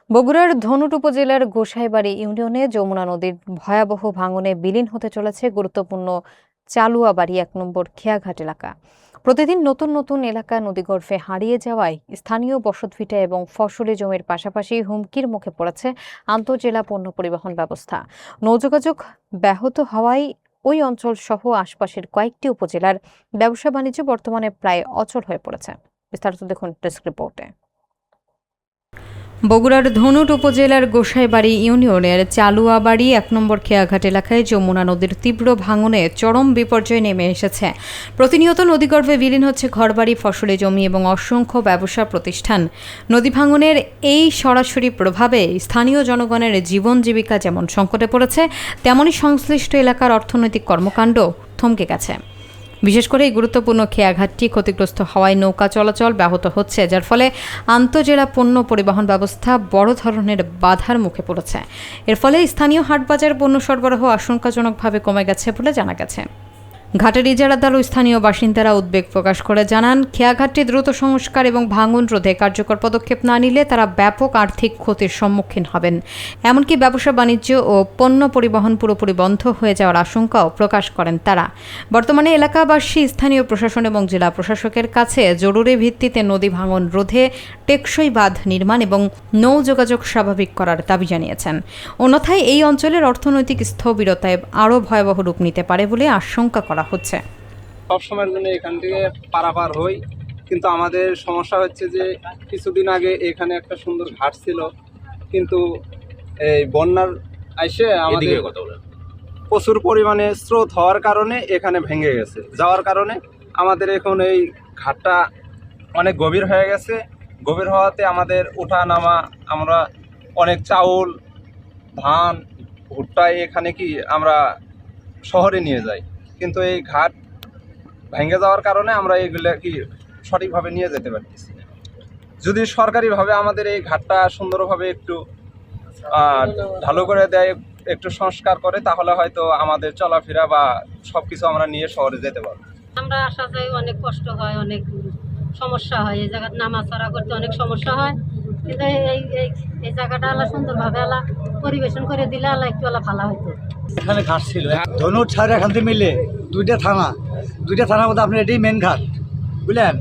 বগুড়ার ধনুট উপজেলার গোসাইবাড়ি ইউনিয়নে যমুনা নদীর ভয়াবহ ভাঙনে বিলীন হতে চলেছে গুরুত্বপূর্ণ চালুয়াবাড়ি ১ নম্বর খেয়াঘাট এলাকা। প্রতিদিন নতুন নতুন এলাকা নদীগর্ভে হারিয়ে যাওয়ায় স্থানীয় বসতভিটা এবং ফসলি জমির পাশাপাশি হুমকির মুখে পড়েছে আন্তঃজেলা পণ্য পরিবহন ব্যবস্থা। নৌযোগাযোগ ব্যাহত হওয়ায় ওই অঞ্চল সহ আশপাশের কয়েকটি উপজেলার ব্যবসা বাণিজ্য বর্তমানে প্রায় অচল হয়ে পড়েছে। বিস্তারিত দেখুন ডেস্ক রিপোর্টে। বগুড়ার ধনুট উপজেলার গোসাইবাড়ি ইউনিয়নের চালুয়াবাড়ি ১ নম্বর খেয়াঘাট এলাকায় যমুনা নদীর তীব্র ভাঙনে চরম বিপর্যয় নেমে এসেছে। প্রতিনিয়ত নদীগর্ভে বিলীন হচ্ছে ঘরবাড়ি, ফসলি জমি এবং অসংখ্য ব্যবসা প্রতিষ্ঠান। নদী ভাঙনের এই সরাসরি প্রভাবে স্থানীয় জনগণের জীবন জীবিকা যেমন সংকটে পড়েছে, তেমনি সংশ্লিষ্ট এলাকার অর্থনৈতিক কর্মকাণ্ড থমকে গেছে। বিশেষ করে এই গুরুত্বপূর্ণ খেয়াঘাটটি ক্ষতিগ্রস্ত হওয়ায় নৌকা চলাচল ব্যাহত হচ্ছে, যার ফলে আন্তঃজেলা পণ্য পরিবহন ব্যবস্থা বড় ধরনের বাধার মুখে পড়েছে। এর ফলে স্থানীয় হাটবাজার পণ্য সরবরাহ আশঙ্কাজনকভাবে কমে গেছে বলে জানা গেছে। ঘাটের ইজারাদার ও স্থানীয় বাসিন্দারা উদ্বেগ প্রকাশ করে জানান, খেয়াঘাটটি দ্রুত সংস্কার এবং ভাঙন রোধে কার্যকর পদক্ষেপ না নিলে তারা ব্যাপক আর্থিক ক্ষতির সম্মুখীন হবেন। এমনকি ব্যবসা বাণিজ্য ও পণ্য পরিবহন পুরোপুরি বন্ধ হয়ে যাওয়ার আশঙ্কাও প্রকাশ করেন তারা। বর্তমানে এলাকাবাসী স্থানীয় প্রশাসন এবং জেলা প্রশাসকের কাছে জরুরি ভিত্তিতে নদী ভাঙন রোধে টেকসই বাঁধ নির্মাণ এবং নৌ যোগাযোগ স্বাভাবিক করার দাবি জানিয়েছেন। অন্যথায় এই অঞ্চলের অর্থনৈতিক স্থবিরতায় আরও ভয়াবহ রূপ নিতে পারে বলে আশঙ্কা করা হচ্ছে। সবসময়ের জন্য এখান থেকে পারাপার হই, কিন্তু আমাদের সমস্যা হচ্ছে যে কিছুদিন আগে এখানে একটা সুন্দর ঘাট ছিল, কিন্তু এই বন্যার আইসে আমাদের প্রচুর পরিমাণে স্রোত হওয়ার কারণে এখানে ভেঙে গেছে। যাওয়ার কারণে আমাদের এখন এই ঘাটটা অনেক গভীর হয়ে গেছে। গভীর হওয়াতে আমাদের ওঠা নামা, আমরা অনেক চাউল, ধান, ভুট্টা এখানে কি আমরা শহরে নিয়ে যাই, কিন্তু এই ঘাট ভেঙে যাওয়ার কারণে আমরা এইগুলো কি সঠিকভাবে নিয়ে যেতে পারতেছি। যদি সরকারিভাবে আমাদের এই ঘাটটা সুন্দরভাবে একটু ঢালু করে দেয়, একটু সংস্কার করে, তাহলে হয়তো আমাদের চলাফেরা বা সব কিছু আমরা নিয়ে শহরে যেতে পারবো। আমরা আসা যাই, অনেক কষ্ট হয়, অনেক সমস্যা হয়, এই জায়গায় নামাচড়া করতে অনেক সমস্যা হয়। কিন্তু এই জায়গাটা আলা সুন্দরভাবে আলা পরিবেশন করে দিলে আলা একটু আলা ভালো হতো। এখানে ঘাট ছিল ধনুট ছাড় এখান থেকে মিলে দুইটা থানার মধ্যে আপনার এটি মেন ঘাট, বুঝলেন।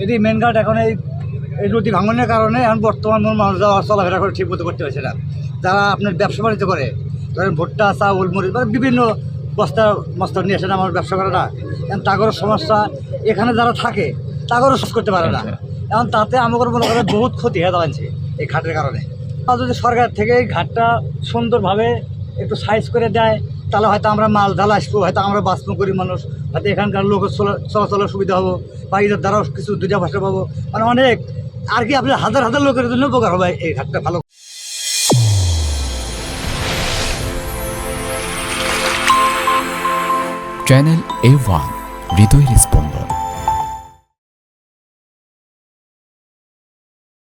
এটি মেন ঘাট। এখন এই নদী ভাঙনের কারণে এখন বর্তমান মানুষ যাওয়া চলাফেরা করে ঠিক মতো করতে পারছে না। যারা আপনার ব্যবসা বাণিজ্য করে, ধরেন ভুট্টা, চাউল, মরিচ বা বিভিন্ন বস্তা নিয়ে আসে না, আমার ব্যবসা করে না। এখন তাগরের সমস্যা, এখানে যারা থাকে তাগরও শেষ করতে পারে না। এখন তাতে আমাদের মনে করে বহুত ক্ষতি হয়ে দাঁড়াচ্ছে এই ঘাটের কারণে। আর যদি সরকার থেকে এই ঘাটটা সুন্দরভাবে একটু সাইজ করে দেয়, তাহলে হয়তো আমরা মাল ঢালা আসবো, হয়তো আমরা বাঁচবো করি মানুষ, হয়তো এখানকার লোকের চলাচলের সুবিধা হবো, বা এদের দ্বারাও কিছু দুইটা ভাষা পাবো, মানে অনেক আর কি আপনার হাজার হাজার লোকের জন্য উপকার হবে এই ঘাটটা ভালো। চ্যানেল A1 হৃদয় রেসপন্স।